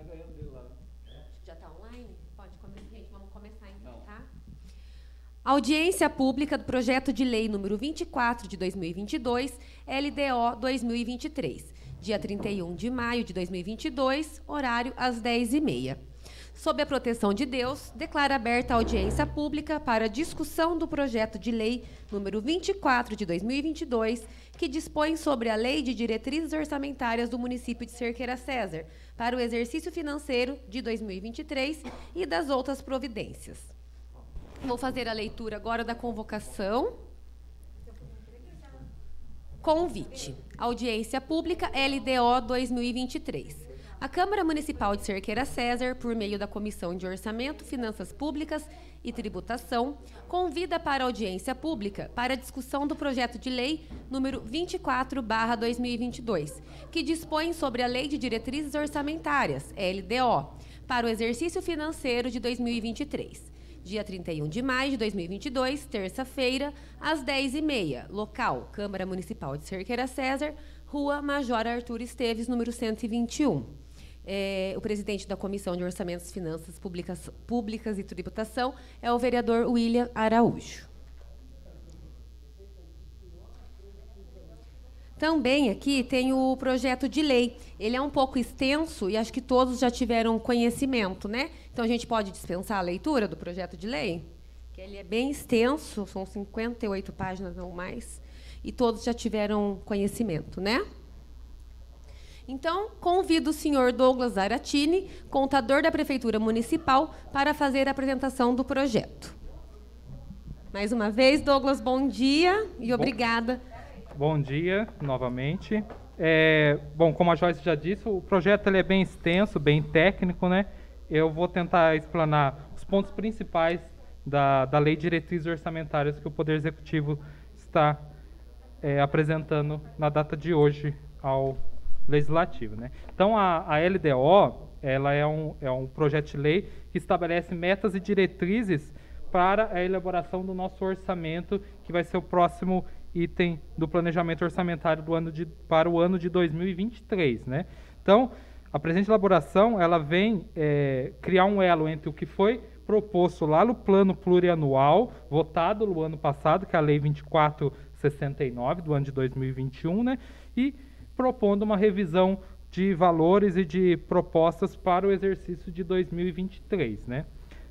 ganhando dele lá. Já está online? Pode começar, gente. Vamos começar então, tá? Audiência pública do projeto de lei número 24 de 2022, LDO 2023, dia 31 de maio de 2022, horário às 10h30. Sob a proteção de Deus, declaro aberta a audiência pública para discussão do projeto de lei número 24 de 2022, que dispõe sobre a Lei de Diretrizes Orçamentárias do município de Cerqueira César para o exercício financeiro de 2023 e das outras providências. Vou fazer a leitura agora da convocação. Convite. Audiência pública LDO 2023. A Câmara Municipal de Cerqueira César, por meio da Comissão de Orçamento, Finanças Públicas e Tributação, convida para audiência pública para a discussão do projeto de lei número 24/2022, que dispõe sobre a Lei de Diretrizes Orçamentárias, LDO, para o exercício financeiro de 2023. Dia 31 de maio de 2022, terça-feira, às 10h30, local, Câmara Municipal de Cerqueira César, Rua Major Arthur Esteves, número 121. O presidente da Comissão de Orçamentos, Finanças Públicas e Tributação é o vereador William Araújo. Também aqui tem o projeto de lei. Ele é um pouco extenso e acho que todos já tiveram conhecimento, né? Então, a gente pode dispensar a leitura do projeto de lei? Que ele é bem extenso, são 58 páginas ou mais, e todos já tiveram conhecimento, né? Então, convido o senhor Douglas Zaratini, contador da Prefeitura Municipal, para fazer a apresentação do projeto. Mais uma vez, Douglas, bom dia e obrigada. Bom dia, novamente. Bom, como a Joyce já disse, o projeto ele é bem extenso, bem técnico, né? Eu vou tentar explanar os pontos principais da Lei de Diretrizes Orçamentárias que o Poder Executivo está apresentando na data de hoje ao Legislativo, né? Então, a LDO ela é um projeto de lei que estabelece metas e diretrizes para a elaboração do nosso orçamento, que vai ser o próximo item do planejamento orçamentário para o ano de 2023, né? Então, a presente elaboração ela vem criar um elo entre o que foi proposto lá no plano plurianual, votado no ano passado, que é a Lei 2469, do ano de 2021, né? E propondo uma revisão de valores e de propostas para o exercício de 2023, né?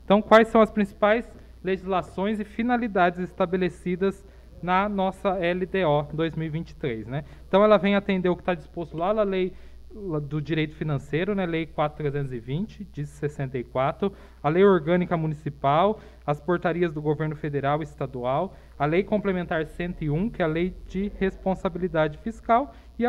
Então, quais são as principais legislações e finalidades estabelecidas na nossa LDO 2023, né? Então, ela vem atender o que está disposto lá na Lei do Direito Financeiro, né? Lei 4.320, de 64, a Lei Orgânica Municipal, as portarias do Governo Federal e Estadual, a Lei Complementar 101, que é a Lei de Responsabilidade Fiscal, e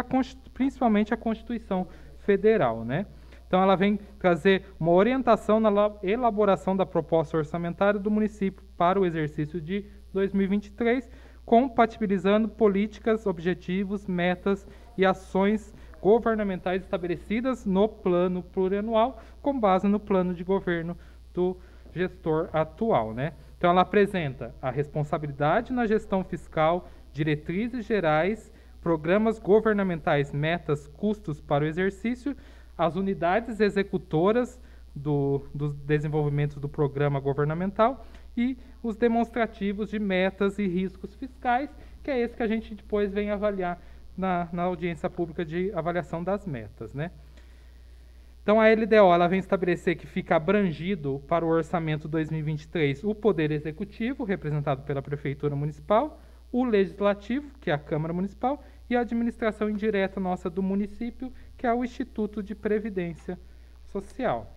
principalmente a Constituição Federal, né? Então, ela vem trazer uma orientação na elaboração da proposta orçamentária do município para o exercício de 2023, compatibilizando políticas, objetivos, metas e ações governamentais estabelecidas no plano plurianual, com base no plano de governo do gestor atual, né? Então, ela apresenta a responsabilidade na gestão fiscal, diretrizes gerais, programas governamentais, metas, custos para o exercício, as unidades executoras dos desenvolvimentos do programa governamental e os demonstrativos de metas e riscos fiscais, que é esse que a gente depois vem avaliar na audiência pública de avaliação das metas, né? Então, a LDO ela vem estabelecer que fica abrangido para o orçamento 2023 o Poder Executivo, representado pela Prefeitura Municipal, o Legislativo, que é a Câmara Municipal, e a administração indireta nossa do município, que é o Instituto de Previdência Social.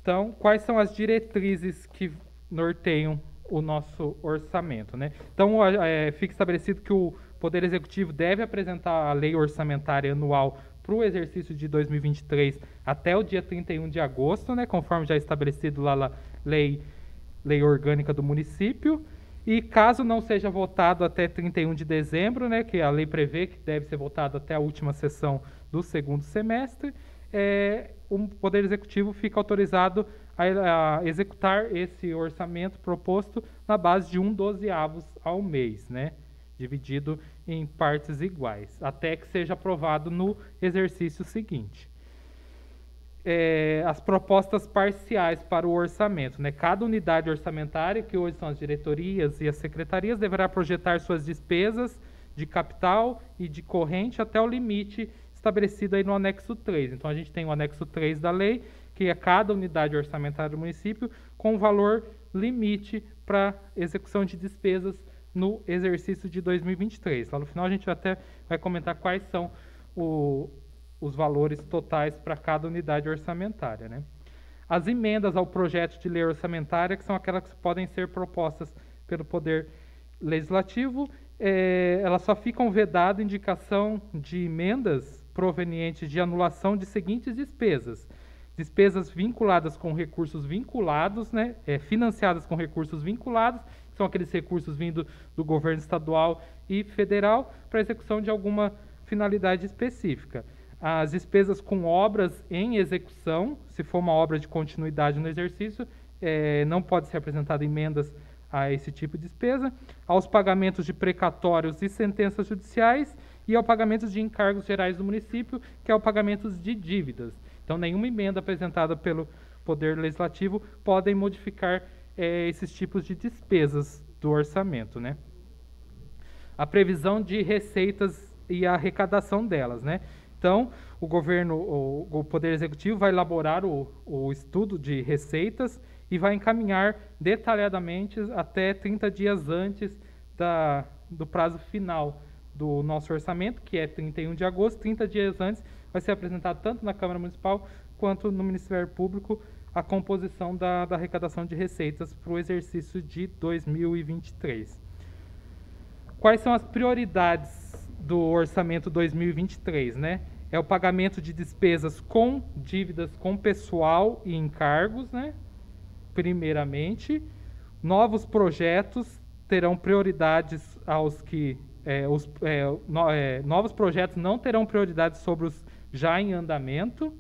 Então, quais são as diretrizes que norteiam o nosso orçamento, né? Então, fica estabelecido que o Poder Executivo deve apresentar a lei orçamentária anual para o exercício de 2023 até o dia 31 de agosto, né? Conforme já estabelecido lá na lei orgânica do município. E caso não seja votado até 31 de dezembro, né, que a lei prevê que deve ser votado até a última sessão do segundo semestre, o Poder Executivo fica autorizado a executar esse orçamento proposto na base de 1/12 ao mês, né, dividido em partes iguais, até que seja aprovado no exercício seguinte. As propostas parciais para o orçamento, né? Cada unidade orçamentária, que hoje são as diretorias e as secretarias, deverá projetar suas despesas de capital e de corrente até o limite estabelecido aí no anexo 3. Então, a gente tem o anexo 3 da lei, que é cada unidade orçamentária do município com um valor limite para execução de despesas no exercício de 2023. Lá no final, a gente até vai comentar quais são os valores totais para cada unidade orçamentária, né? As emendas ao projeto de lei orçamentária, que são aquelas que podem ser propostas pelo Poder Legislativo, elas só ficam vedadas indicação de emendas provenientes de anulação de seguintes despesas. Despesas vinculadas com recursos vinculados, né? Financiadas com recursos vinculados, que são aqueles recursos vindo do governo estadual e federal para execução de alguma finalidade específica. As despesas com obras em execução, se for uma obra de continuidade no exercício, não pode ser apresentada emendas a esse tipo de despesa, aos pagamentos de precatórios e sentenças judiciais e ao pagamento de encargos gerais do município, que é o pagamento de dívidas. Então, nenhuma emenda apresentada pelo Poder Legislativo podem modificar esses tipos de despesas do orçamento, né? A previsão de receitas e a arrecadação delas, né? Então, o Poder Executivo vai elaborar o estudo de receitas e vai encaminhar detalhadamente até 30 dias antes do prazo final do nosso orçamento, que é 31 de agosto. 30 dias antes vai ser apresentado tanto na Câmara Municipal quanto no Ministério Público a composição da arrecadação de receitas para o exercício de 2023. Quais são as prioridades do orçamento 2023, né? É o pagamento de despesas com dívidas com pessoal e encargos, né? Primeiramente, novos projetos terão prioridades aos que novos projetos não terão prioridade sobre os já em andamento,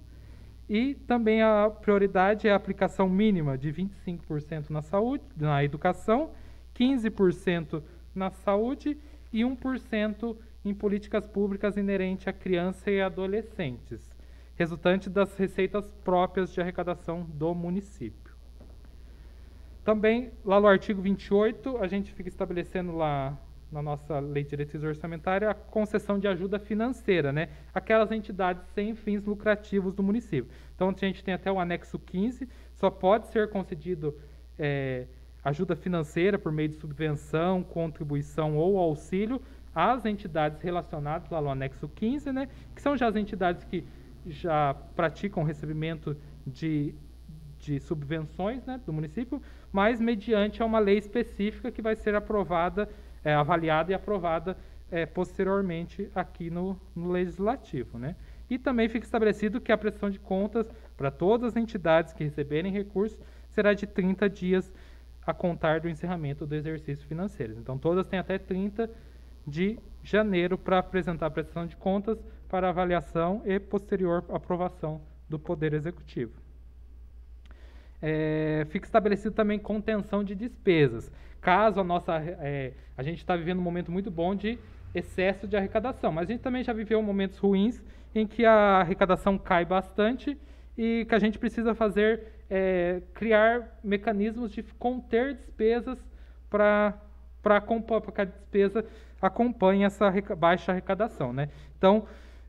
e também a prioridade é a aplicação mínima de 25% na saúde, na educação, 15% na saúde e 1% em políticas públicas inerente à criança e adolescentes, resultante das receitas próprias de arrecadação do município. Também, lá no artigo 28, a gente fica estabelecendo lá na nossa Lei de Diretriz Orçamentária a concessão de ajuda financeira, né? Aquelas entidades sem fins lucrativos do município. Então, a gente tem até o anexo 15, só pode ser concedido ajuda financeira por meio de subvenção, contribuição ou auxílio às entidades relacionadas lá no anexo 15, né? Que são já as entidades que já praticam recebimento de subvenções, né, do município, mas mediante uma lei específica que vai ser aprovada, avaliada e aprovada posteriormente aqui no Legislativo, né? E também fica estabelecido que a prestação de contas para todas as entidades que receberem recursos será de 30 dias a contar do encerramento do exercício financeiro. Então, todas têm até 30 de janeiro para apresentar a prestação de contas para avaliação e posterior aprovação do Poder Executivo. Fica estabelecido também contenção de despesas. Caso a gente está vivendo um momento muito bom de excesso de arrecadação, mas a gente também já viveu momentos ruins em que a arrecadação cai bastante e que a gente precisa criar mecanismos de conter despesas para que a despesa acompanhe essa baixa arrecadação, né? Então,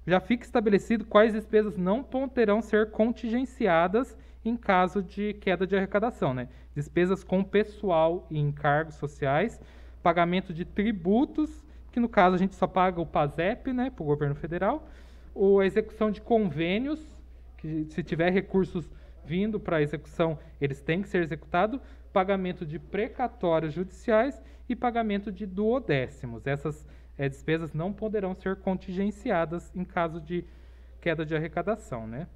já fica estabelecido quais despesas não poderão ser contingenciadas em caso de queda de arrecadação, né? Despesas com pessoal e encargos sociais, pagamento de tributos, que no caso a gente só paga o PASEP, né, para o governo federal, ou a execução de convênios, que se tiver recursos vindo para a execução, eles têm que ser executados, pagamento de precatórios judiciais e pagamento de duodécimos. Essas despesas não poderão ser contingenciadas em caso de queda de arrecadação, né?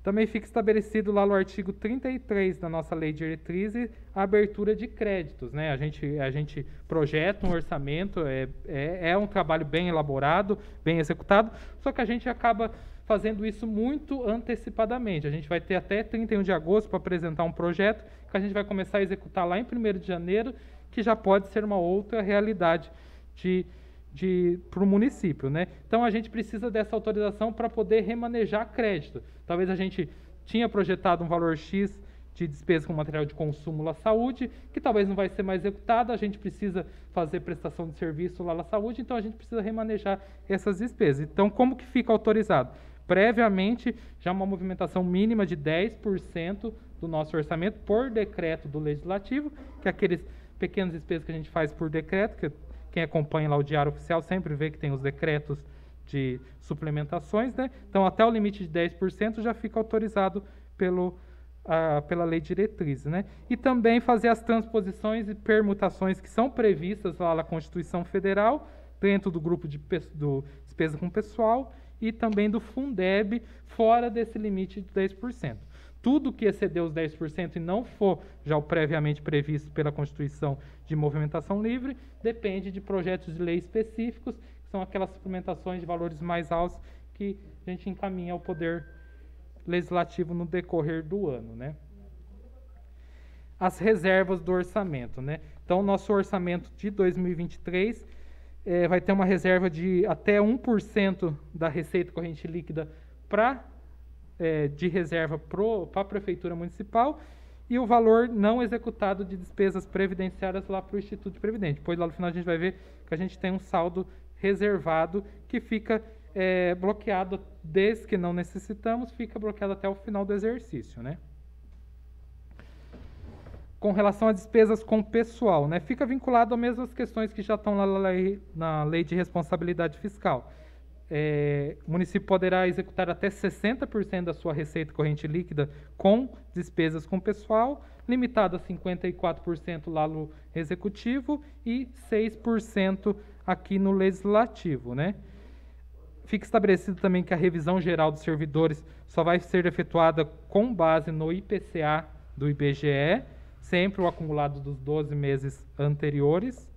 Também fica estabelecido lá no artigo 33 da nossa Lei de Diretrizes a abertura de créditos, né? A gente projeta um orçamento, é um trabalho bem elaborado, bem executado, só que a gente acaba fazendo isso muito antecipadamente. A gente vai ter até 31 de agosto para apresentar um projeto que a gente vai começar a executar lá em 1º de janeiro, que já pode ser uma outra realidade para o município, né? Então a gente precisa dessa autorização para poder remanejar crédito. Talvez a gente tinha projetado um valor X de despesa com material de consumo lá saúde, que talvez não vai ser mais executado, a gente precisa fazer prestação de serviço lá na saúde, então a gente precisa remanejar essas despesas. Então, como que fica autorizado? Previamente, já uma movimentação mínima de 10% do nosso orçamento por decreto do Legislativo, que é aqueles pequenas despesas que a gente faz por decreto, que quem acompanha lá o Diário Oficial sempre vê que tem os decretos de suplementações, né? Então, até o limite de 10% já fica autorizado pela lei diretriz, né? E também fazer as transposições e permutações que são previstas lá na Constituição Federal, dentro do grupo de despesa com pessoal e também do Fundeb, fora desse limite de 10%. Tudo que exceder os 10% e não for já o previamente previsto pela Constituição de movimentação livre, depende de projetos de lei específicos, que são aquelas suplementações de valores mais altos que a gente encaminha ao Poder Legislativo no decorrer do ano, né? As reservas do orçamento, né? Então, nosso orçamento de 2023 vai ter uma reserva de até 1% da receita corrente líquida de reserva para a Prefeitura Municipal e o valor não executado de despesas previdenciárias lá para o Instituto de Previdente. Depois, lá no final, a gente vai ver que a gente tem um saldo reservado que fica bloqueado desde que não necessitamos, fica bloqueado até o final do exercício, né? Com relação a despesas com pessoal, né? Fica vinculado às mesmas questões que já estão lá na lei de responsabilidade fiscal. O município poderá executar até 60% da sua receita corrente líquida com despesas com pessoal, limitado a 54% lá no executivo e 6% aqui no legislativo, né? Fica estabelecido também que a revisão geral dos servidores só vai ser efetuada com base no IPCA do IBGE, sempre o acumulado dos 12 meses anteriores,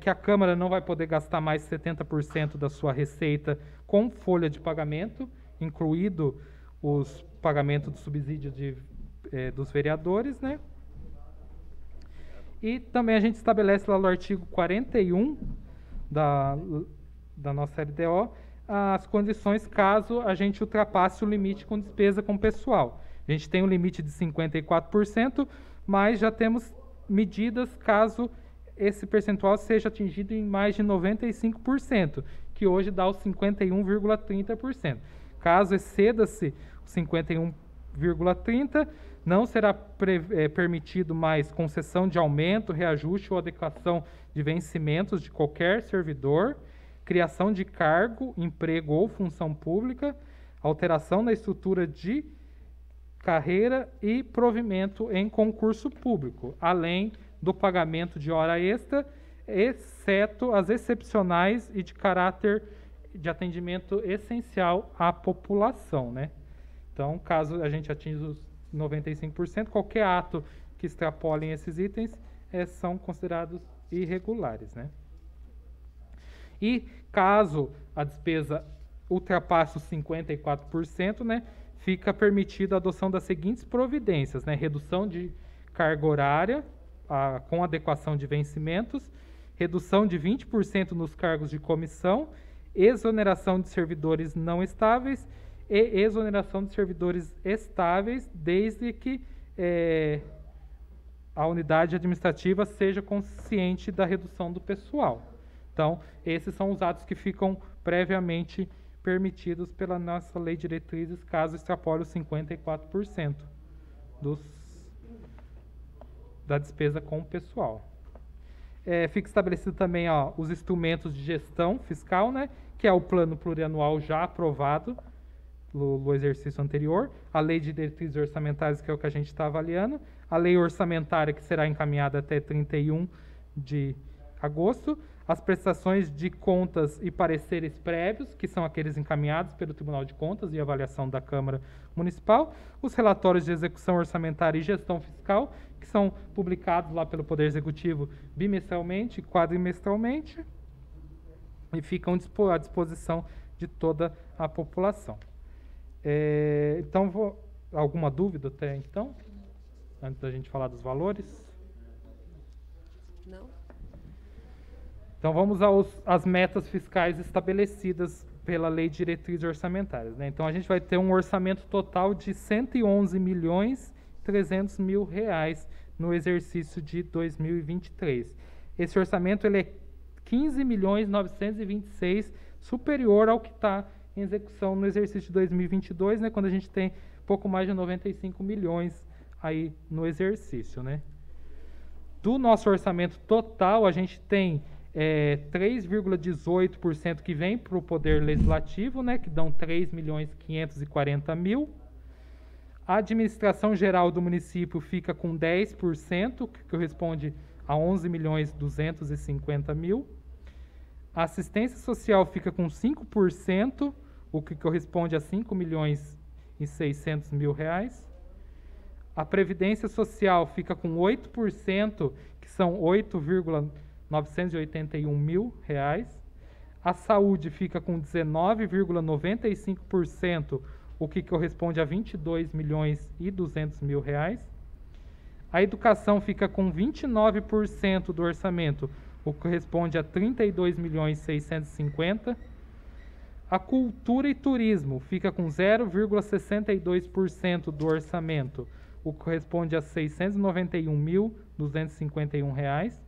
que a Câmara não vai poder gastar mais 70% da sua receita com folha de pagamento, incluído os pagamentos do subsídio dos vereadores, né? E também a gente estabelece lá no artigo 41 da nossa LDO, as condições caso a gente ultrapasse o limite com despesa com pessoal. A gente tem um limite de 54%, mas já temos medidas caso esse percentual seja atingido em mais de 95%, que hoje dá os 51,30%. Caso exceda-se os 51,30%, não será permitido mais concessão de aumento, reajuste ou adequação de vencimentos de qualquer servidor, criação de cargo, emprego ou função pública, alteração na estrutura de carreira e provimento em concurso público, além do pagamento de hora extra, exceto as excepcionais e de caráter de atendimento essencial à população, né? Então, caso a gente atinja os 95%, qualquer ato que extrapolem esses itens são considerados irregulares, né? E caso a despesa ultrapasse os 54%, né, fica permitida a adoção das seguintes providências, né? Redução de carga horária com adequação de vencimentos, redução de 20% nos cargos de comissão, exoneração de servidores não estáveis e exoneração de servidores estáveis, desde que a unidade administrativa seja consciente da redução do pessoal. Então, esses são os atos que ficam previamente permitidos pela nossa lei de diretrizes, caso extrapole os 54% da despesa com o pessoal. Fica estabelecido também os instrumentos de gestão fiscal, né, que é o plano plurianual já aprovado no exercício anterior, a lei de diretrizes orçamentárias, que é o que a gente está avaliando, a lei orçamentária, que será encaminhada até 31 de agosto, as prestações de contas e pareceres prévios, que são aqueles encaminhados pelo Tribunal de Contas e avaliação da Câmara Municipal, os relatórios de execução orçamentária e gestão fiscal, que são publicados lá pelo Poder Executivo bimestralmente, quadrimestralmente, e ficam à disposição de toda a população. Então, alguma dúvida até então? Antes da gente falar dos valores? Não. Então, vamos às metas fiscais estabelecidas pela Lei de Diretrizes Orçamentárias, né? Então, a gente vai ter um orçamento total de R$ 111.300.000 no exercício de 2023. Esse orçamento ele é 15.926.000 superior ao que está em execução no exercício de 2022, né? Quando a gente tem pouco mais de 95 milhões aí no exercício, né? Do nosso orçamento total, a gente tem 3,18% que vem para o Poder Legislativo, né, que dão 3.540.000. A administração geral do município fica com 10%, que corresponde a 11.250.000. A assistência social fica com 5%, o que corresponde a 5.600.000. A Previdência Social fica com 8%, que são 8.981.000. A Saúde fica com 19,95%, o que corresponde a 22.200.000. A Educação fica com 29% do orçamento, o que corresponde a 32.650.000. A Cultura e Turismo fica com 0,62% do orçamento, o que corresponde a R$ 691.251.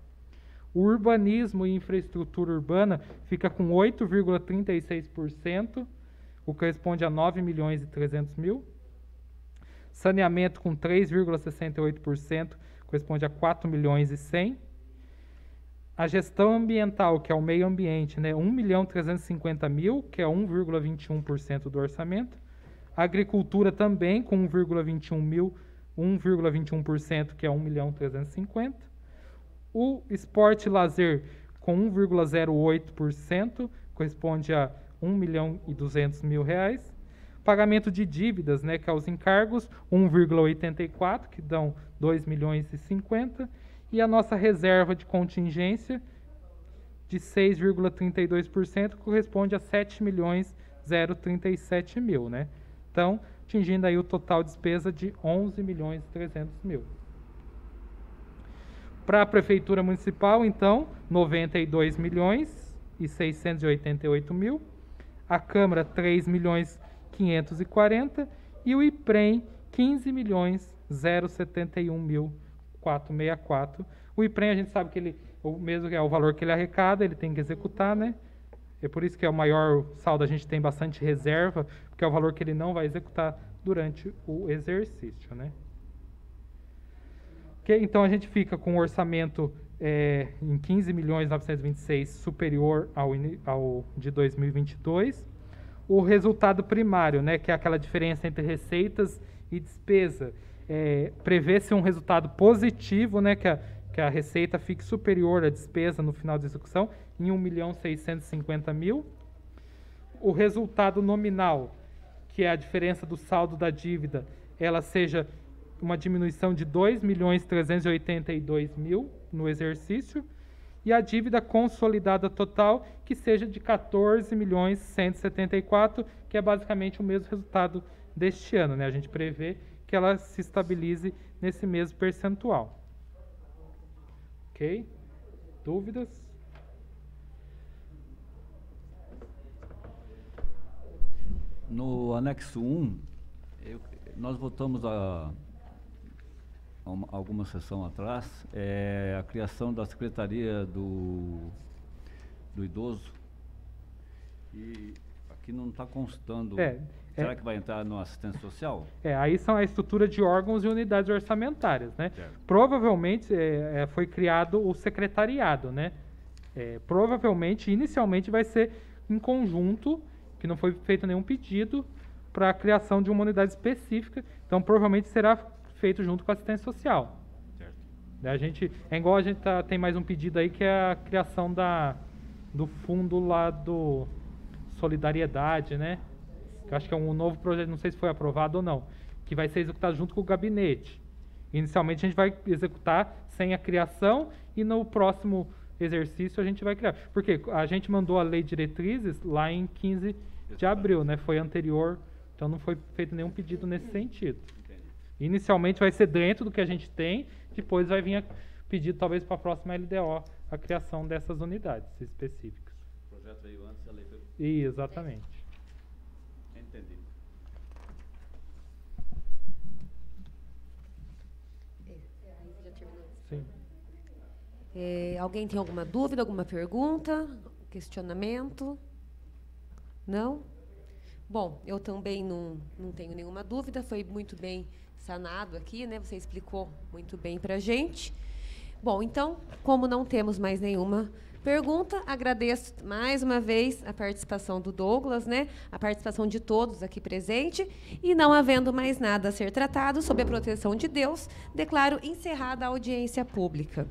O Urbanismo e Infraestrutura Urbana fica com 8,36%, o que corresponde a R$ 9.300.000. Saneamento com 3,68%, corresponde a R$ 4.100.000. A Gestão Ambiental, que é o meio ambiente, né, R$ 1.350.000, que é 1,21% do orçamento. A Agricultura também com 1,21%, que é 1.350.000. O Esporte e Lazer com 1,08%, corresponde a R$ 1.200.000. Pagamento de dívidas, né, que é os encargos, 1,84%, que dão 2.050.000. E a nossa reserva de contingência de 6,32%, corresponde a 7.037.000, né? Então, atingindo aí o total de despesa de 11.300.000. Para a Prefeitura Municipal, então, 92.688.000. A Câmara, 3.540.000. E o IPREM, 15.071.464. O IPREM, a gente sabe que ele, o mesmo que é o valor que ele arrecada, ele tem que executar, né? É por isso que é o maior saldo, a gente tem bastante reserva, porque é o valor que ele não vai executar durante o exercício, né? Okay, então a gente fica com um orçamento em 15.926.000 superior ao de 2022. O resultado primário, né, que é aquela diferença entre receitas e despesa, prevê-se um resultado positivo, né, que a receita fique superior à despesa no final da execução, em 1.650.000. O resultado nominal, que é a diferença do saldo da dívida, ela seja uma diminuição de 2.382.000 no exercício, e a dívida consolidada total, que seja de 14.174.000, que é basicamente o mesmo resultado deste ano, né? A gente prevê que ela se estabilize nesse mesmo percentual. Ok? Dúvidas? No anexo 1, nós votamos alguma sessão atrás, a criação da Secretaria do Idoso, e aqui não está constando. Será que vai entrar no assistência social? Aí são a estrutura de órgãos e unidades orçamentárias, né? Certo. Provavelmente foi criado o secretariado, né? Provavelmente, inicialmente, vai ser em conjunto, que não foi feito nenhum pedido para a criação de uma unidade específica, então provavelmente será feito junto com a assistência social. Certo. Igual a gente tem mais um pedido aí, que é a criação do fundo lá do Solidariedade, né? Que eu acho que é um novo projeto, não sei se foi aprovado ou não, que vai ser executado junto com o gabinete. Inicialmente a gente vai executar sem a criação, e no próximo exercício a gente vai criar. Porque a gente mandou a lei de diretrizes lá em 15 de abril, né? Foi anterior, então não foi feito nenhum pedido nesse sentido. Inicialmente vai ser dentro do que a gente tem, depois vai vir pedido talvez para a próxima LDO a criação dessas unidades específicas. O projeto veio antes da lei. Exatamente. Entendi. Sim. Alguém tem alguma dúvida, alguma pergunta, questionamento? Não? Bom, eu também não tenho nenhuma dúvida, foi muito bem sanado aqui, né? Você explicou muito bem para a gente. Bom, então, como não temos mais nenhuma pergunta, agradeço mais uma vez a participação do Douglas, né? A participação de todos aqui presentes, e não havendo mais nada a ser tratado sob a proteção de Deus, declaro encerrada a audiência pública.